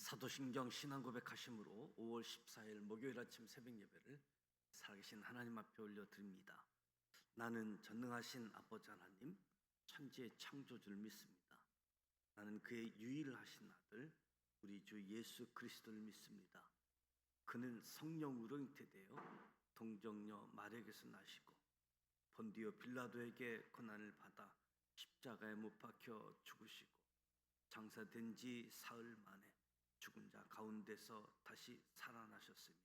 사도신경 신앙고백하심으로 5월 14일 목요일 아침 새벽 예배를 살아계신 하나님 앞에 올려드립니다. 나는 전능하신 아버지 하나님, 천지의 창조주를 믿습니다. 나는 그의 유일하신 아들 우리 주 예수 그리스도를 믿습니다. 그는 성령으로 잉태되어 동정녀 마리아에게서 나시고 본디오 빌라도에게 고난을 받아 십자가에 못 박혀 죽으시고 장사된 지 사흘 만에 죽은 자 가운데서 다시 살아나셨으며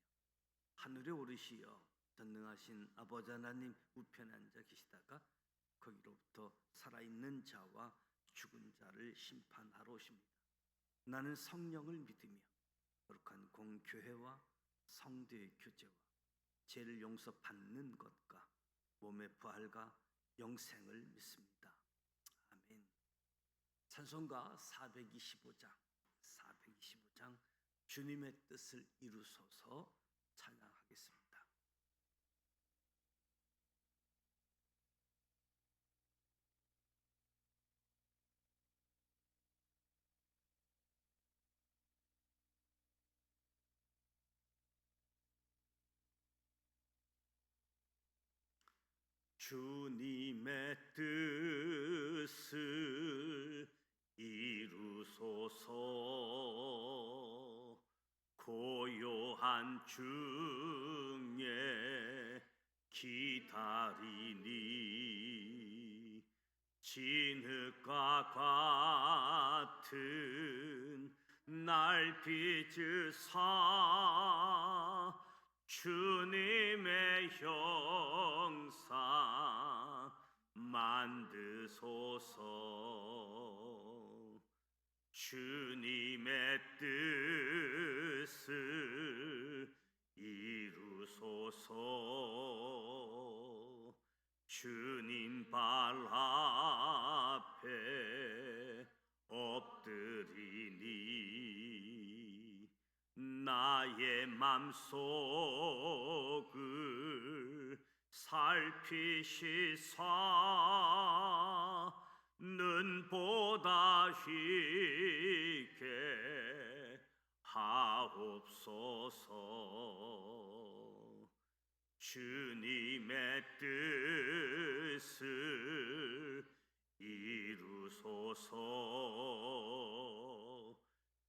하늘에 오르시어 전능하신 아버지 하나님 우편에 앉아 계시다가 거기로부터 살아있는 자와 죽은 자를 심판하러 오십니다. 나는 성령을 믿으며 거룩한 공교회와 성도의 교제와 죄를 용서받는 것과 몸의 부활과 영생을 믿습니다. 아멘. 찬송가 425장 주님의 뜻을 이루소서 찬양하겠습니다. 주님의 뜻을 이루소서. 고요한 중에 기다리니 진흙과 같은 날 빚으사 주님의 형상 만드소서. 주님의 뜻을 이루소서. 주님 발 앞에 엎드리니 나의 맘속을 살피시사 눈보다 희게 하옵소서. 주님의 뜻을 이루소서.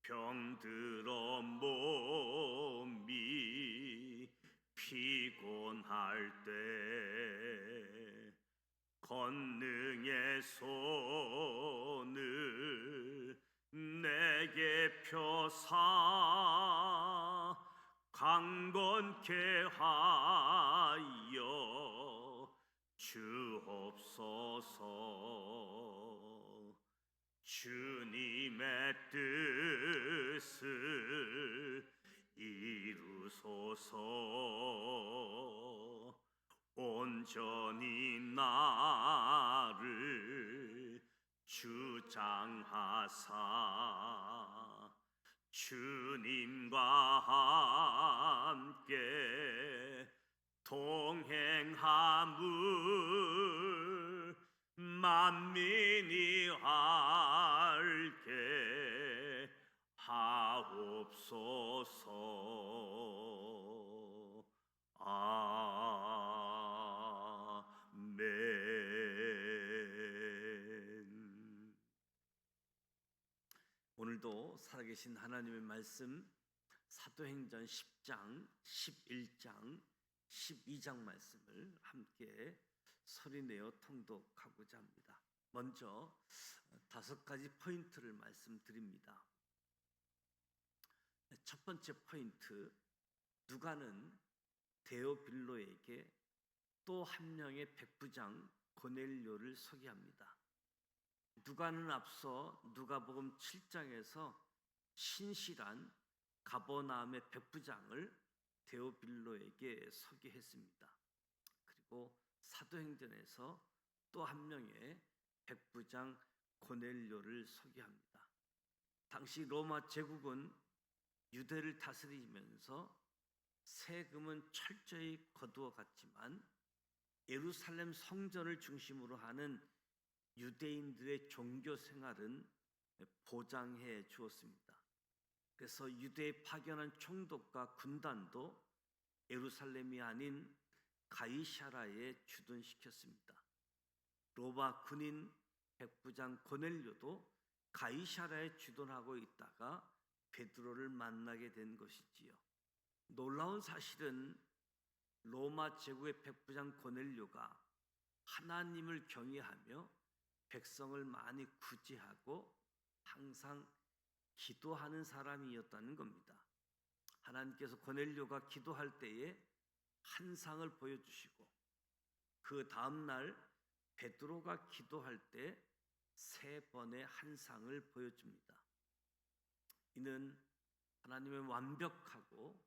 병들어 몸이 피곤할 때 권능의 손을 내게 펴사 강건케 하여 주옵소서. 주님의 뜻을 이루소서. 온전히 나를 주장하사 주님과 함께 동행함을 만민이 알게 하옵소서. 아멘. 오늘도 살아계신 하나님의 말씀 사도행전 10장, 11장, 12장 말씀을 함께 소리내어 통독하고자 합니다. 먼저 5가지 포인트를 말씀드립니다. 첫 번째 포인트, 누가는 데오빌로에게 또 한 명의 백부장 고넬료를 소개합니다. 누가는 앞서 누가복음 7장에서 신실한 가버나움의 백부장을 데오빌로에게 소개했습니다. 그리고 사도행전에서 또 한 명의 백부장 고넬료를 소개합니다. 당시 로마 제국은 유대를 다스리면서 세금은 철저히 거두어 갔지만 예루살렘 성전을 중심으로 하는 유대인들의 종교 생활은 보장해 주었습니다. 그리고 사도행전에서 또 한 명의 백부장 고넬료를 소개합니다. 당시 로마 제국은 유대를 다스리면서 세금은 철저히 거두어 갔지만 예루살렘 성전을 중심으로 하는 유대인들의 종교 생활은 보장해 주었습니다. 그래서 유대에 파견한 총독과 군단도 예루살렘이 아닌 가이사라에 주둔시켰습니다. 로마 군인 백부장 고넬료도 가이사라에 주둔하고 있다가 베드로를 만나게 된 것이지요. 놀라운 사실은 로마 제국의 백부장 고넬료가 하나님을 경외하며 백성을 많이 구제하고 항상 기도하는 사람이었다는 겁니다. 하나님께서 고넬료가 기도할 때에 환상을 보여주시고 그 다음날 베드로가 기도할 때 3번의 환상을 보여줍니다. 이는 하나님의 완벽하고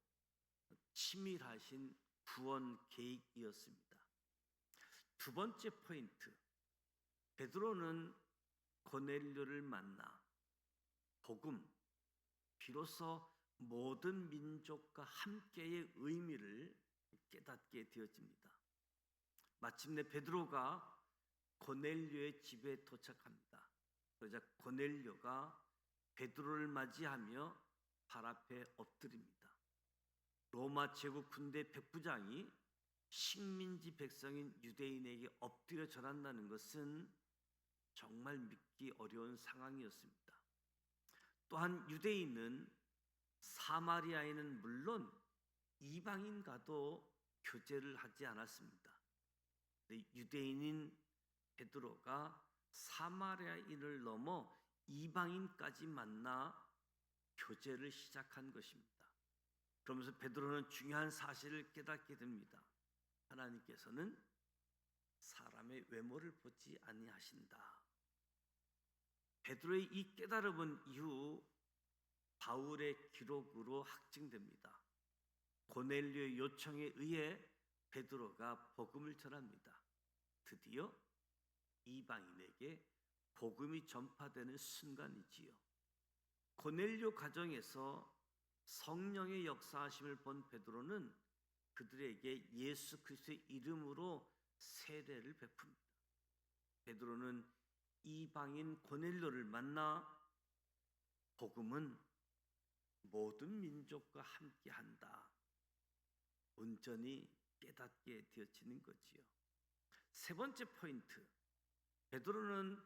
치밀하신 구원 계획이었습니다. 두 번째 포인트, 베드로는 고넬료를 만나 복음, 비로소 모든 민족과 함께의 의미를 깨닫게 되어집니다. 마침내 베드로가 고넬료의 집에 도착합니다. 그러자 고넬료가 베드로를 맞이하며 발 앞에 엎드립니다. 로마 제국 군대 백부장이 식민지 백성인 유대인에게 엎드려 절한다는 것은 정말 믿기 어려운 상황이었습니다. 또한 유대인은 사마리아인은 물론 이방인과도 교제를 하지 않았습니다. 유대인인 베드로가 사마리아인을 넘어 이방인까지 만나 교제를 시작한 것입니다. 그러면서 베드로는 중요한 사실을 깨닫게 됩니다. 하나님께서는 사람의 외모를 보지 아니하신다. 베드로의 이 깨달음은 이후 바울의 기록으로 확증됩니다. 고넬료의 요청에 의해 베드로가 복음을 전합니다. 드디어 이방인에게 복음이 전파되는 순간이지요. 고넬료 가정에서 성령의 역사하심을 본 베드로는 그들에게 예수 그리스도의 이름으로 세례를 베풉니다. 베드로는 이방인 고넬료를 만나 복음은 모든 민족과 함께한다, 온전히 깨닫게 되어지는 거지요. 세 번째 포인트, 베드로는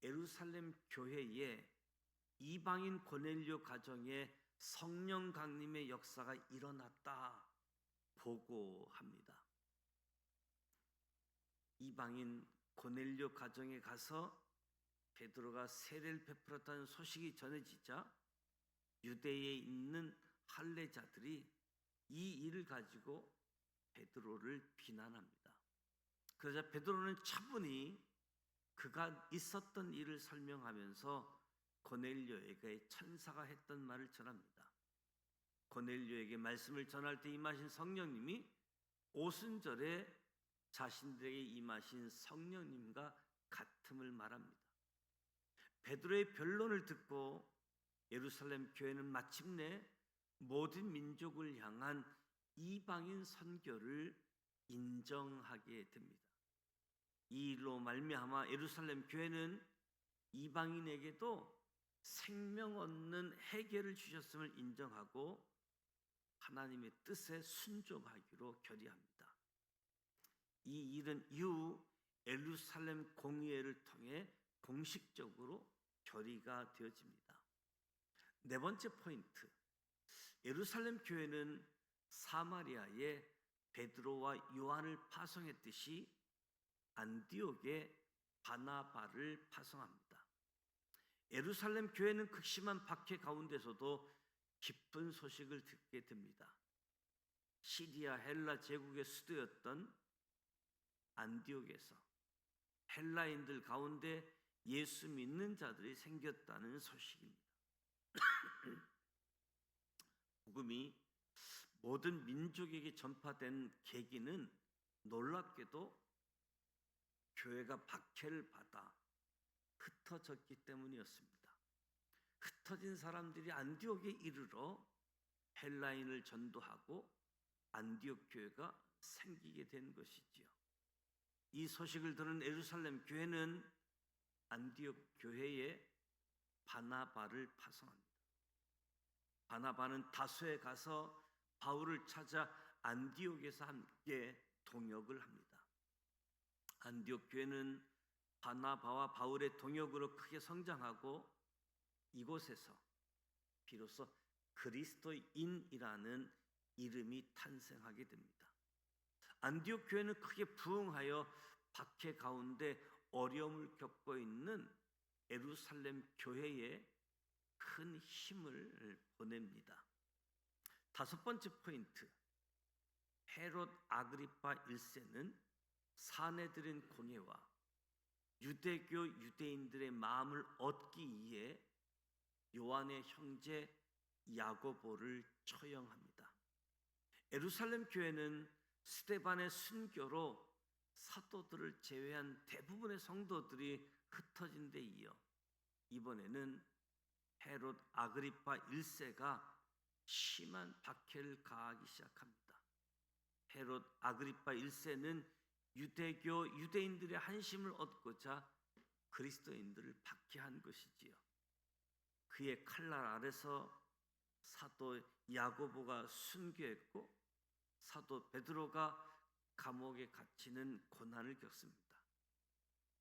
예루살렘 교회에 이방인 고넬료 가정에 성령 강림의 역사가 일어났다 보고합니다. 이방인 고넬료 가정에 가서 베드로가 세례를 베풀었다는 소식이 전해지자 유대에 있는 할례자들이 이 일을 가지고 베드로를 비난합니다. 그러자 베드로는 차분히 그가 있었던 일을 설명하면서 고넬료에게 천사가 했던 말을 전합니다. 고넬료에게 말씀을 전할 때 임하신 성령님이 오순절에 자신들에게 임하신 성령님과 같음을 말합니다. 베드로의 변론을 듣고 예루살렘 교회는 마침내 모든 민족을 향한 이방인 선교를 인정하게 됩니다. 이 일로 말미암아 예루살렘 교회는 이방인에게도 생명 얻는 해결을 주셨음을 인정하고 하나님의 뜻에 순종하기로 결의합니다. 이 일은 이후 예루살렘 공의회를 통해 공식적으로 결의가 되어집니다. 네 번째 포인트, 예루살렘 교회는 사마리아에 베드로와 요한을 파송했듯이 안디옥에 바나바를 파송합니다. 예루살렘 교회는 극심한 박해 가운데서도 기쁜 소식을 듣게 됩니다. 시리아 헬라 제국의 수도였던 안디옥에서 헬라인들 가운데 예수 믿는 자들이 생겼다는 소식입니다. 복음이 모든 민족에게 전파된 계기는 놀랍게도 교회가 박해를 받아 흩어졌기 때문이었습니다. 흩어진 사람들이 안디옥에 이르러 헬라인을 전도하고 안디옥 교회가 생기게 된 것이지요. 이 소식을 들은 예루살렘 교회는 안디옥 교회에 바나바를 파송합니다. 바나바는 다소에 가서 바울을 찾아 안디옥에서 함께 동역을 합니다. 안디옥 교회는 바나바와 바울의 동역으로 크게 성장하고 이곳에서 비로소 그리스도인이라는 이름이 탄생하게 됩니다. 안디옥 교회는 크게 부흥하여 박해 가운데 어려움을 겪고 있는 예루살렘 교회에 큰 힘을 보냅니다. 다섯 번째 포인트, 헤롯 아그리파 1세는 사내들인 공예와 유대교 유대인들의 마음을 얻기 위해 요한의 형제 야고보를 처형합니다. 예루살렘 교회는 스데반의 순교로 사도들을 제외한 대부분의 성도들이 흩어진 데 이어 이번에는 헤롯 아그리파 1세가 심한 박해를 가하기 시작합니다. 헤롯 아그리파 1세는 유대교 유대인들의 한심을 얻고자 그리스도인들을 박해한 것이지요. 그의 칼날 아래서 사도 야고보가 순교했고 사도 베드로가 감옥에 갇히는 고난을 겪습니다.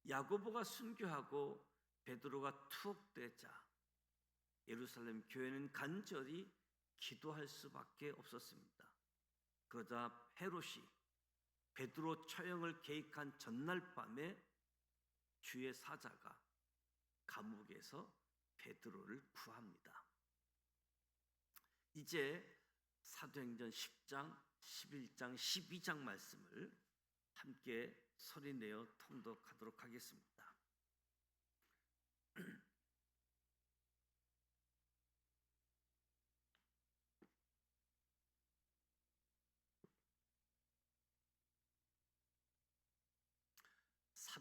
야고보가 순교하고 베드로가 투옥되자 예루살렘 교회는 간절히 기도할 수밖에 없었습니다. 그러자 헤롯이 베드로 처형을 계획한 전날 밤에 주의 사자가 감옥에서 베드로를 구합니다. 이제 사도행전 10장, 11장, 12장 말씀을 함께 소리내어 통독하도록 하겠습니다.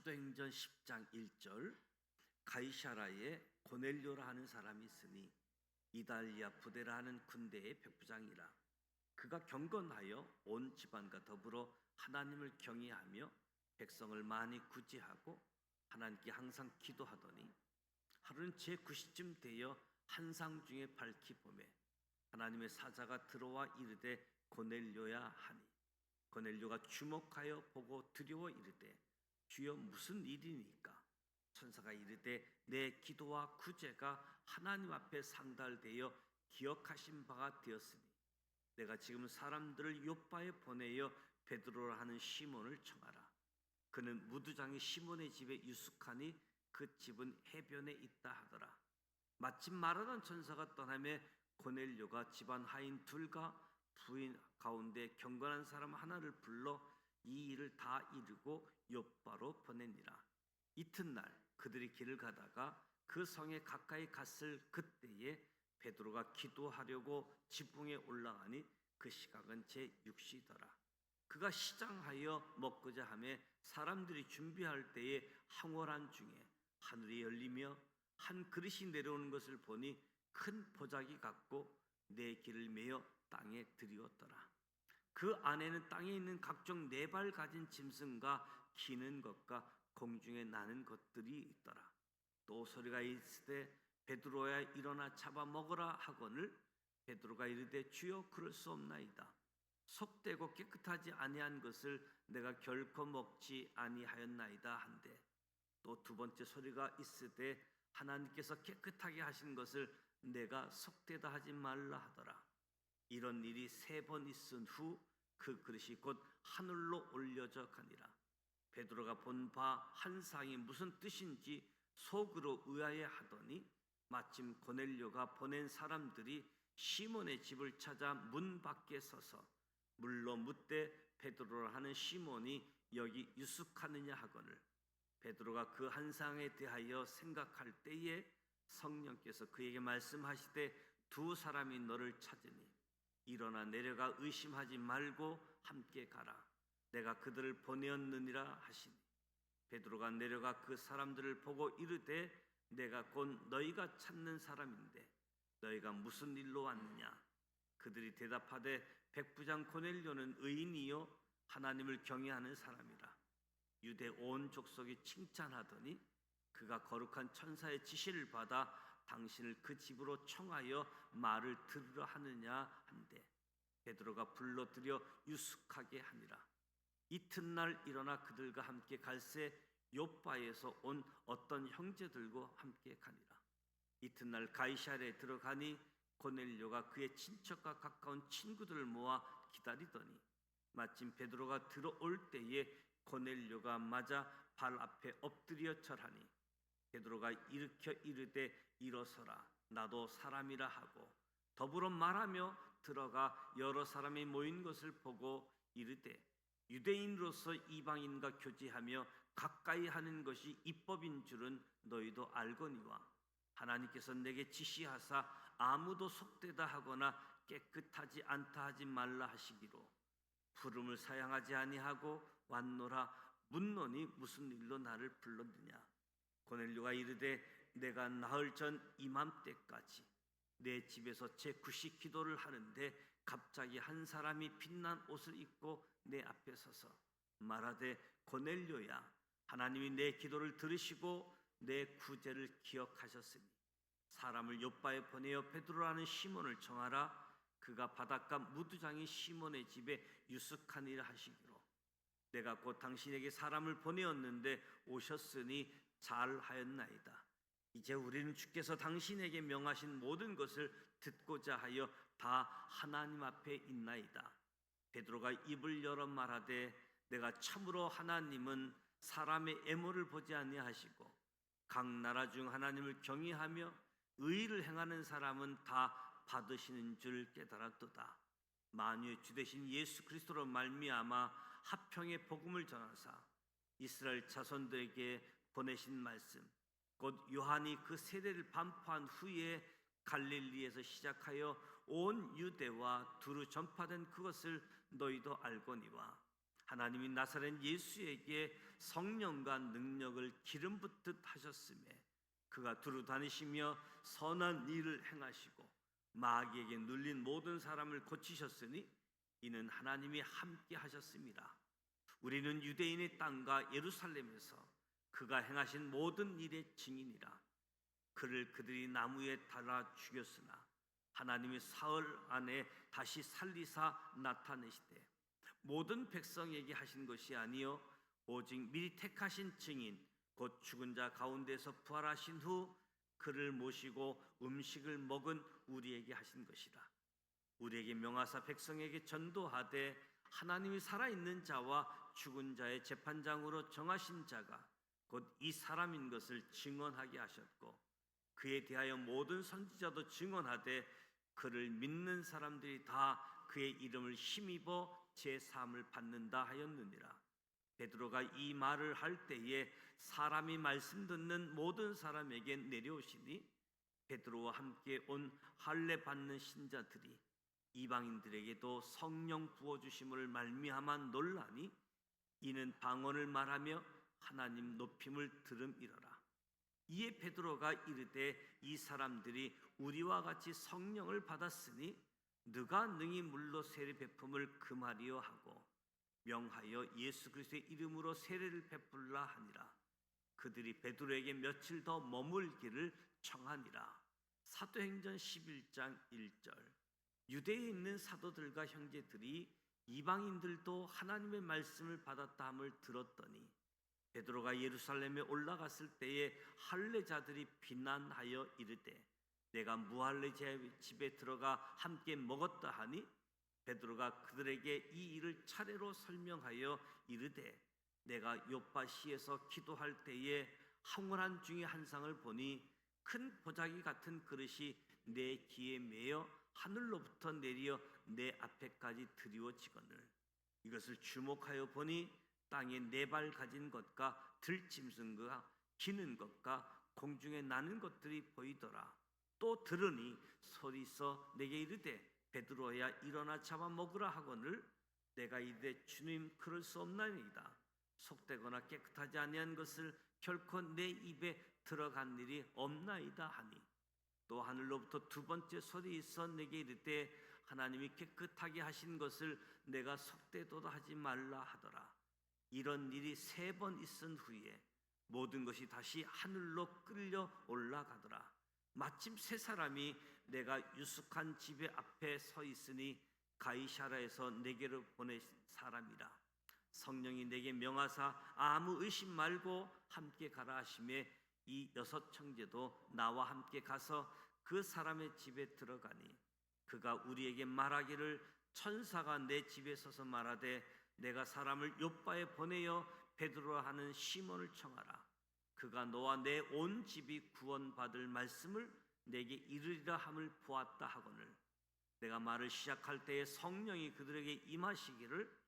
사도행전 10장 1절, 가이사라에 고넬료라 하는 사람이 있으니 이달리아 부데라 하는 군대의 백부장이라. 그가 경건하여 온 집안과 더불어 하나님을 경외하며 백성을 많이 구제하고 하나님께 항상 기도하더니 하루는 제9시쯤 되어 한상 중에 밝히 보매 하나님의 사자가 들어와 이르되 고넬료야 하니 고넬료가 주목하여 보고 두려워 이르되 주여 무슨 일이니까? 천사가 이르되 내 기도와 구제가 하나님 앞에 상달되어 기억하신 바가 되었으니 내가 지금 사람들을 요빠에 보내어 베드로라 하는 시몬을 청하라. 그는 무두장이 시몬의 집에 유숙하니 그 집은 해변에 있다 하더라. 마침 말하던 천사가 떠나매 고넬료가 집안 하인 둘과 부인 가운데 경건한 사람 하나를 불러 이 일을 다 이루고 요빠로 보내니라. 이튿날 그들이 길을 가다가 그 성에 가까이 갔을 그때에 베드로가 기도하려고 지붕에 올라가니 그 시각은 제6시더라. 그가 시장하여 먹고자 하며 사람들이 준비할 때에 항월한 중에 하늘이 열리며 한 그릇이 내려오는 것을 보니 큰 보자기 같고 네 길을 메어 땅에 들이었더라. 그 안에는 땅에 있는 각종 네 발 가진 짐승과 기는 것과 공중에 나는 것들이 있더라. 또 소리가 있으되 베드로야 일어나 잡아 먹으라 하거늘 베드로가 이르되 주여 그럴 수 없나이다. 속되고 깨끗하지 아니한 것을 내가 결코 먹지 아니하였나이다 한데 또 두 번째 소리가 있으되 하나님께서 깨끗하게 하신 것을 내가 속되다 하지 말라 하더라. 이런 일이 3번 있은 후 그 그릇이 곧 하늘로 올려져 가니라. 베드로가 본 바 한상이 무슨 뜻인지 속으로 의아해하더니 마침 고넬료가 보낸 사람들이 시몬의 집을 찾아 문 밖에 서서 물로 묻되 베드로라 하는 시몬이 여기 유숙하느냐 하거늘 베드로가 그 한상에 대하여 생각할 때에 성령께서 그에게 말씀하시되 두 사람이 너를 찾으니 일어나 내려가 의심하지 말고 함께 가라. 내가 그들을 보내었느니라 하시니 베드로가 내려가 그 사람들을 보고 이르되 내가 곧 너희가 찾는 사람인데 너희가 무슨 일로 왔느냐? 그들이 대답하되 백부장 고넬료는 의인이요 하나님을 경외하는 사람이라. 유대 온 족속이 칭찬하더니 그가 거룩한 천사의 지시를 받아 당신을 그 집으로 청하여 말을 들으려 하느냐 한데 베드로가 불러들여 유숙하게 하니라. 이튿날 일어나 그들과 함께 갈새 요바에서 온 어떤 형제들과 함께 가니라. 이튿날 가이사랴에 들어가니 고넬료가 그의 친척과 가까운 친구들을 모아 기다리더니 마침 베드로가 들어올 때에 고넬료가 맞아 발 앞에 엎드려 절하니 베드로가 일으켜 이르되 일어서라 나도 사람이라 하고 더불어 말하며 들어가 여러 사람이 모인 것을 보고 이르되 유대인으로서 이방인과 교제하며 가까이 하는 것이 율법인 줄은 너희도 알거니와 하나님께서 내게 지시하사 아무도 속되다 하거나 깨끗하지 않다 하지 말라 하시기로 부름을 사양하지 아니하고 왔노라. 묻노니 무슨 일로 나를 불렀느냐. 고넬료가 이르되 내가 나흘 전 이맘때까지 내 집에서 제9시 기도를 하는데 갑자기 한 사람이 빛난 옷을 입고 내 앞에 서서 말하되 고넬료야 하나님이 내 기도를 들으시고 내 구제를 기억하셨으니 사람을 요바에 보내어 베드로라는 시몬을 청하라. 그가 바닷가 무두장이 시몬의 집에 유숙하니라 하시기로 내가 곧 당신에게 사람을 보내었는데 오셨으니 잘하였나이다. 이제 우리는 주께서 당신에게 명하신 모든 것을 듣고자 하여 다 하나님 앞에 있나이다. 베드로가 입을 열어 말하되 내가 참으로 하나님은 사람의 애모를 보지 아니하시고 각 나라 중 하나님을 경외하며 의를 행하는 사람은 다 받으시는 줄 깨달았도다. 만유의 주 되신 예수 그리스도로 말미암아 화평의 복음을 전하사 이스라엘 자손들에게 보내신 말씀 곧 요한이 그 세례를 반포한 후에 갈릴리에서 시작하여 온 유대와 두루 전파된 그것을 너희도 알거니와 하나님이 나사렛 예수에게 성령과 능력을 기름 붓듯 하셨음에 그가 두루 다니시며 선한 일을 행하시고 마귀에게 눌린 모든 사람을 고치셨으니 이는 하나님이 함께 하셨습니다. 우리는 유대인의 땅과 예루살렘에서 그가 행하신 모든 일의 증인이라. 그를 그들이 나무에 달아 죽였으나 하나님이 사흘 안에 다시 살리사 나타내시되 모든 백성에게 하신 것이 아니요 오직 미리 택하신 증인 곧 죽은 자 가운데서 부활하신 후 그를 모시고 음식을 먹은 우리에게 하신 것이라. 우리에게 명하사 백성에게 전도하되 하나님이 살아있는 자와 죽은 자의 재판장으로 정하신 자가 곧 이 사람인 것을 증언하게 하셨고 그에 대하여 모든 선지자도 증언하되 그를 믿는 사람들이 다 그의 이름을 힘입어 제사함을 받는다 하였느니라. 베드로가 이 말을 할 때에 사람이 말씀 듣는 모든 사람에게 내려오시니 베드로와 함께 온 할례 받는 신자들이 이방인들에게도 성령 부어주심을 말미암아 놀라니 이는 방언을 말하며 하나님 높임을 들음이러라. 이에 베드로가 이르되 이 사람들이 우리와 같이 성령을 받았으니 누가 능히 물로 세례 베품을 금하리요 하고 명하여 예수 그리스도의 이름으로 세례를 베풀라 하니라. 그들이 베드로에게 며칠 더 머물기를 청하니라. 사도행전 11장 1절. 유대에 있는 사도들과 형제들이 이방인들도 하나님의 말씀을 받았다 함을 들었더니 베드로가 예루살렘에 올라갔을 때에 할례자들이 비난하여 이르되 내가 무할례 집에 들어가 함께 먹었다 하니 베드로가 그들에게 이 일을 차례로 설명하여 이르되 내가 요파시에서 기도할 때에 황홀한 중에 한 상을 보니 큰 보자기 같은 그릇이 내 귀에 매여 하늘로부터 내려 내 앞에까지 드리워지거늘 이것을 주목하여 보니 땅에 네 발 가진 것과 들짐승과 기는 것과 공중에 나는 것들이 보이더라. 또 들으니 소리서 내게 이르되 베드로야 일어나 잡아먹으라 하거늘 내가 이르되 주님 그럴 수 없나이다. 속되거나 깨끗하지 아니한 것을 결코 내 입에 들어간 일이 없나이다 하니 또 하늘로부터 두 번째 소리서 내게 이르되 하나님이 깨끗하게 하신 것을 내가 속되도다 하지 말라 하더라. 이런 일이 3번 있은 후에 모든 것이 다시 하늘로 끌려 올라가더라. 마침 세 사람이 내가 유숙한 집의 앞에 서 있으니 가이사라에서 내게로 보내신 사람이라. 성령이 내게 명하사 아무 의심 말고 함께 가라 하심에 이 여섯 형제도 나와 함께 가서 그 사람의 집에 들어가니 그가 우리에게 말하기를 천사가 내 집에 서서 말하되 내가 사람을 요바에 보내어 베드로라 하는 시몬을 청하라. 그가 너와 내 온 집이 구원받을 말씀을 내게 이르리라 함을 보았다 하거늘 내가 말을 시작할 때에 성령이 그들에게 임하시기를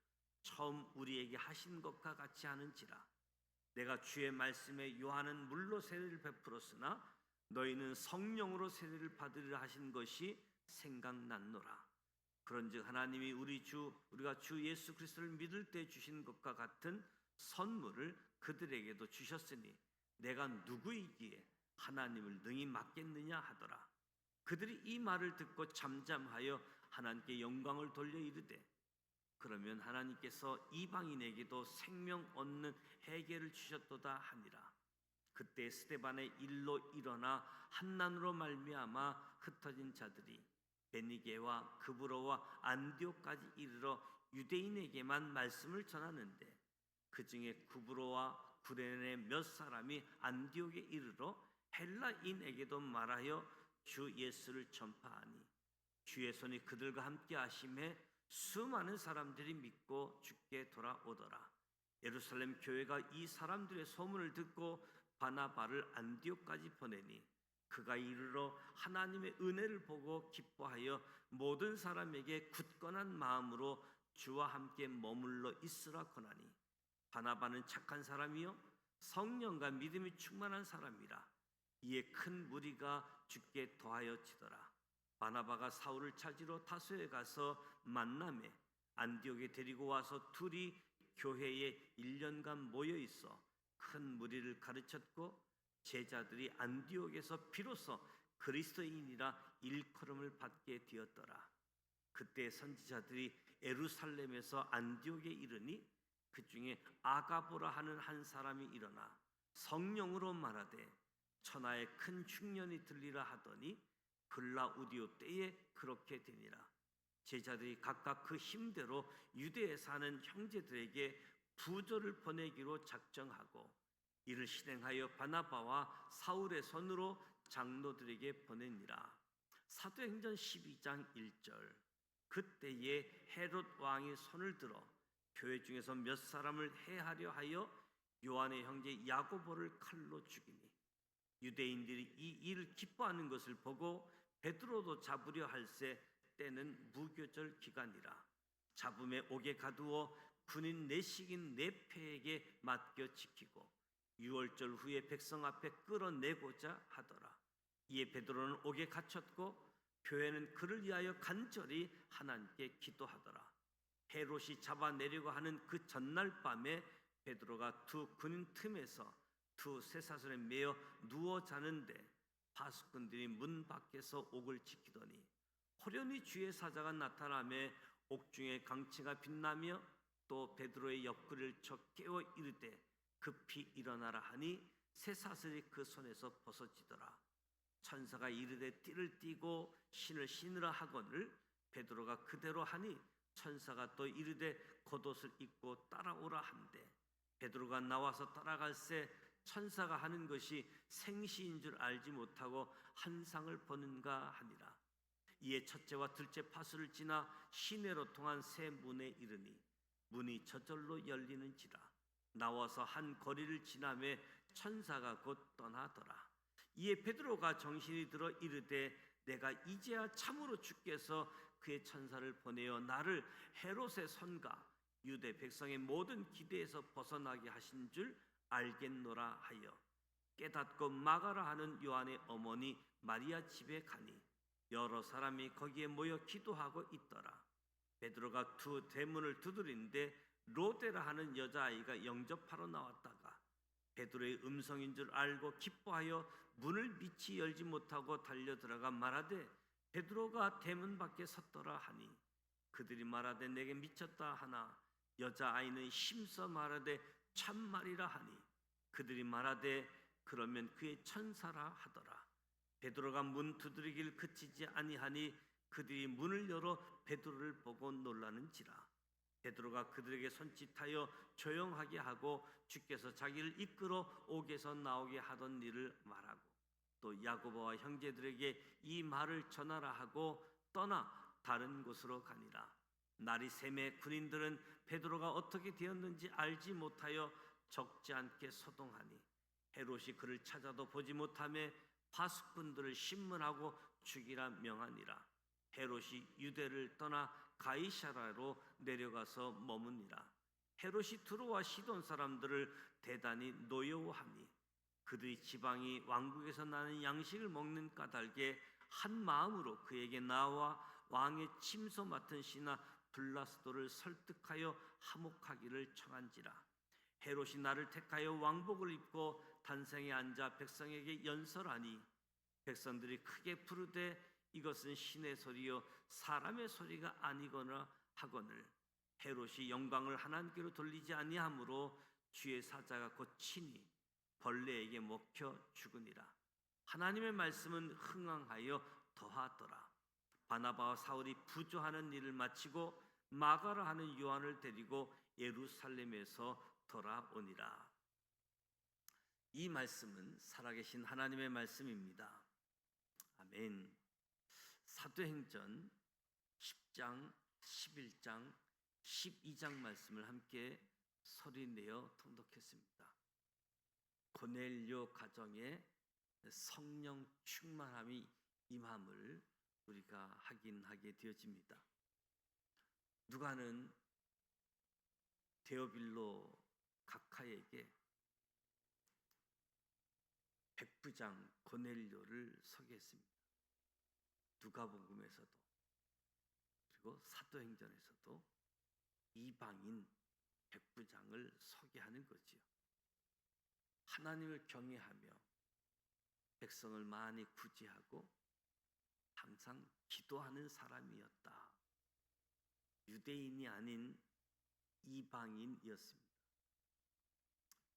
처음 우리에게 하신 것과 같이 하는지라. 내가 주의 말씀에 요한은 물로 세례를 베풀었으나 너희는 성령으로 세례를 받으리라 하신 것이 생각났노라. 그런즉 하나님이 우리가 주 예수 그리스도를 믿을 때 주신 것과 같은 선물을 그들에게도 주셨으니 내가 누구이기에 하나님을 능히 맡겠느냐 하더라. 그들이 이 말을 듣고 잠잠하여 하나님께 영광을 돌려 이르되 그러면 하나님께서 이방인에게도 생명 얻는 해계를 주셨도다 하니라. 그때 스데반의 일로 일어나 한난으로 말미암아 흩어진 자들이 베니게와 그브로와 안디옥까지 이르러 유대인에게만 말씀을 전하는데 그 중에 구브로와 구레네 몇 사람이 안디옥에 이르러 헬라인에게도 말하여 주 예수를 전파하니 주의 손이 그들과 함께 하심에 수많은 사람들이 믿고 주께 돌아오더라. 예루살렘 교회가 이 사람들의 소문을 듣고 바나바를 안디옥까지 보내니 그가 이르러 하나님의 은혜를 보고 기뻐하여 모든 사람에게 굳건한 마음으로 주와 함께 머물러 있으라 권하니 바나바는 착한 사람이요 성령과 믿음이 충만한 사람이라. 이에 큰 무리가 주께 더하여지더라. 바나바가 사울을 찾으러 타소에 가서 만남에 안디옥에 데리고 와서 둘이 교회에 1년간 모여 있어 큰 무리를 가르쳤고 제자들이 안디옥에서 비로소 그리스도인이라 일컬음을 받게 되었더라. 그때 선지자들이 예루살렘에서 안디옥에 이르니 그 중에 아가보라 하는 한 사람이 일어나 성령으로 말하되 천하에 큰 흉년이 들리라 하더니 글라우디오 때에 그렇게 되니라. 제자들이 각각 그 힘대로 유대에 사는 형제들에게 부조를 보내기로 작정하고 이를 실행하여 바나바와 사울의 손으로 장로들에게 보내니라. 사도행전 12장 1절. 그때에 헤롯 왕이 손을 들어 교회 중에서 몇 사람을 해하려 하여 요한의 형제 야고보를 칼로 죽이니 유대인들이 이 일을 기뻐하는 것을 보고 베드로도 잡으려 할새 때는 무교절 기간이라. 잡음에 옥에 가두어 군인 내식인 네페에게 맡겨 지키고 유월절 후에 백성 앞에 끌어내고자 하더라. 이에 베드로는 옥에 갇혔고 교회는 그를 위하여 간절히 하나님께 기도하더라. 헤롯이 잡아내려고 하는 그 전날 밤에 베드로가 두 군인 틈에서 두 쇠사슬에 매어 누워 자는데 파수꾼들이 문 밖에서 옥을 지키더니 호련히 주의 사자가 나타나며 옥중에 강치가 빛나며 또 베드로의 옆구리를 쳐 깨워 이르되 급히 일어나라 하니 쇠사슬이 그 손에서 벗어지더라. 천사가 이르되 띠를 띠고 신을 신으라 하거늘 베드로가 그대로 하니 천사가 또 이르되 겉옷을 입고 따라오라 한대 베드로가 나와서 따라갈새 천사가 하는 것이 생시인 줄 알지 못하고 환상을 보는가 하니라. 이에 첫째와 둘째 파수를 지나 시내로 통한 새 문에 이르니 문이 저절로 열리는지라. 나와서 한 거리를 지나매 천사가 곧 떠나더라. 이에 베드로가 정신이 들어 이르되 내가 이제야 참으로 주께서 그의 천사를 보내어 나를 헤롯의 손과 유대 백성의 모든 기대에서 벗어나게 하신 줄 알겠노라 하여 깨닫고 마가라 하는 요한의 어머니 마리아 집에 가니 여러 사람이 거기에 모여 기도하고 있더라. 베드로가 두 대문을 두드리는데 로데라 하는 여자아이가 영접하러 나왔다가 베드로의 음성인 줄 알고 기뻐하여 문을 미치 열지 못하고 달려들어가 말하되 베드로가 대문 밖에 섰더라 하니 그들이 말하되 내게 미쳤다 하나 여자아이는 힘써 말하되 참말이라 하니 그들이 말하되 그러면 그의 천사라 하더라. 베드로가 문 두드리길 그치지 아니하니 그들이 문을 열어 베드로를 보고 놀라는지라. 베드로가 그들에게 손짓하여 조용하게 하고 주께서 자기를 이끌어 옥에서 나오게 하던 일을 말하고 또 야고보와 형제들에게 이 말을 전하라 하고 떠나 다른 곳으로 가니라. 날이 새매 군인들은 베드로가 어떻게 되었는지 알지 못하여 적지 않게 소동하니 헤롯이 그를 찾아도 보지 못하며 파수꾼들을 신문하고 죽이라 명하니라. 헤롯이 유대를 떠나 가이사라로 내려가서 머무니라. 헤롯이 두로와 시돈 사람들을 대단히 노여워하니 그들이 지방이 왕국에서 나는 양식을 먹는 까닭에 한 마음으로 그에게 나와 왕의 침소 맡은 신하 블라스도를 설득하여 화목하기를 청한지라. 헤롯이 나를 택하여 왕복을 입고 단상에 앉아 백성에게 연설하니 백성들이 크게 부르되 이것은 신의 소리요 사람의 소리가 아니거나 하거늘 헤롯이 영광을 하나님께로 돌리지 아니하므로 주의 사자가 곧 친히 벌레에게 먹혀 죽으니라. 하나님의 말씀은 흥왕하여 더하더라. 바나바와 사울이 부조하는 일을 마치고 마가라 하는 요한을 데리고 예루살렘에서 돌아오니라. 이 말씀은 살아계신 하나님의 말씀입니다. 아멘. 사도행전 10장, 11장, 12장 말씀을 함께 소리내어 통독했습니다. 고넬료 가정에 성령 충만함이 임함을 우리가 확인하게 되어집니다. 누가는 데오빌로 각하에게 백부장 고넬료를 소개했습니다. 누가복음에서도 그리고 사도행전에서도 이방인 백부장을 소개하는 거지요. 하나님을 경외하며 백성을 많이 구제하고 항상 기도하는 사람이었다. 유대인이 아닌 이방인이었습니다.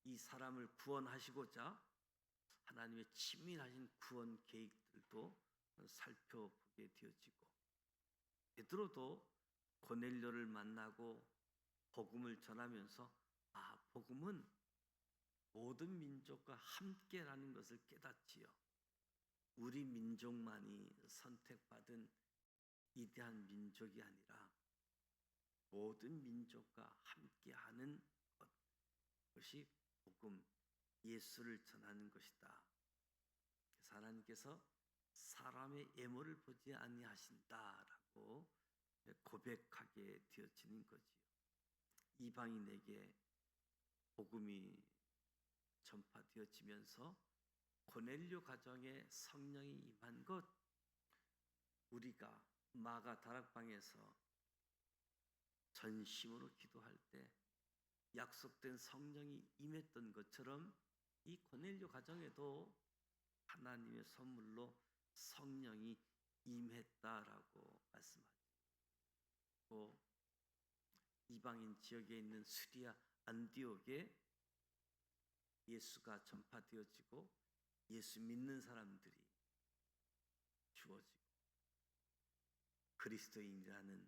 이 사람을 구원하시고자 하나님의 치밀하신 구원 계획들도 살펴보게 되어지고 베드로도 고넬료를 만나고 복음을 전하면서 복음은 모든 민족과 함께라는 것을 깨닫지요. 우리 민족만이 선택받은 위대한 민족이 아니라 모든 민족과 함께하는 것, 그것이 복음, 예수를 전하는 것이다. 그래서 하나님께서 사람의 애모를 보지 아니하신다라고 고백하게 되어지는 거지요. 이방인에게 복음이 전파되어지면서 고넬료 가정에 성령이 임한 것, 우리가 마가 다락방에서 전심으로 기도할 때 약속된 성령이 임했던 것처럼 이 고넬료 가정에도 하나님의 선물로 성령이 임했다라고 말씀하시고, 이방인 지역에 있는 수리아 안디옥에 예수가 전파되어지고 예수 믿는 사람들이 주어지고 그리스도인이라는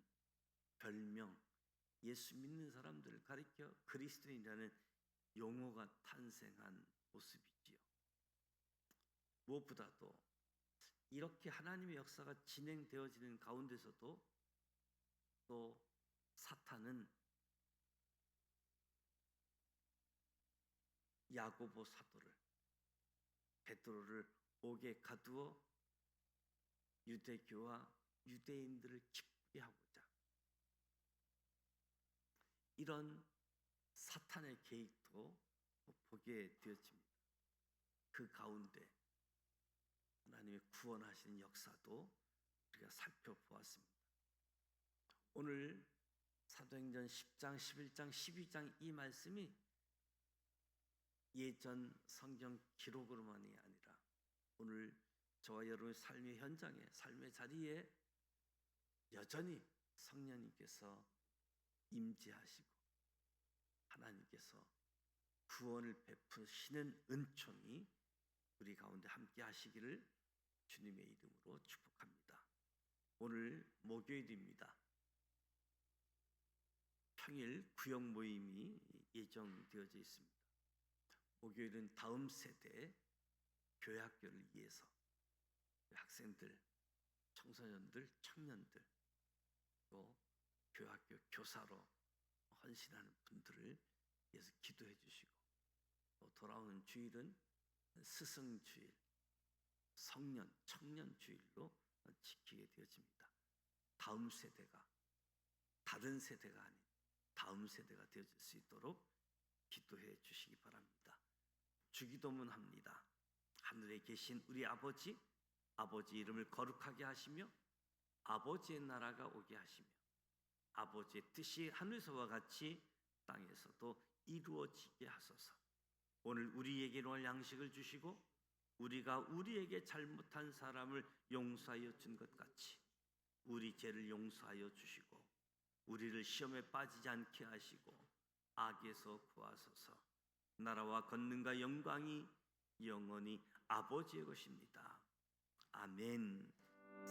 별명, 예수 믿는 사람들을 가리켜 그리스도인이라는 용어가 탄생한 모습이지요. 무엇보다도 이렇게 하나님의 역사가 진행되어지는 가운데서도 또 사탄은 야고보 사도를, 베드로를 옥에 가두어 유대교와 유대인들을 기쁘게 하고자 이런 사탄의 계획도 보게 되어집니다. 그 가운데 하나님의 구원하시는 역사도 우리가 살펴보았습니다. 오늘 사도행전 10장, 11장, 12장 이 말씀이 예전 성경 기록으로만이 아니라 오늘 저와 여러분의 삶의 현장에, 삶의 자리에 여전히 성령님께서 임재하시고 하나님께서 구원을 베푸시는 은총이 우리 가운데 함께 하시기를 주님의 이름으로 축복합니다. 오늘 목요일입니다. 평일 구역 모임이 예정되어져 있습니다. 목요일은 다음 세대 교회학교를 위해서 학생들, 청소년들, 청년들, 또 교회학교 교사로 헌신하는 분들을 위해서 기도해 주시고, 또 돌아오는 주일은 스승주일, 성년, 청년주일로 지키게 되어집니다. 다음 세대가 다른 세대가 아닌 다음 세대가 되어질 수 있도록 기도해 주시기 바랍니다. 주기도문 합니다. 하늘에 계신 우리 아버지, 아버지 이름을 거룩하게 하시며 아버지의 나라가 오게 하시며 아버지의 뜻이 하늘에서와 같이 땅에서도 이루어지게 하소서. 오늘 우리에게 일용할 양식을 주시고 우리가 우리에게 잘못한 사람을 용서하여 준 것 같이 우리 죄를 용서하여 주시고 우리를 시험에 빠지지 않게 하시고 악에서 구하소서. 나라와 권능과 영광이 영원히 아버지의 것입니다. 아멘.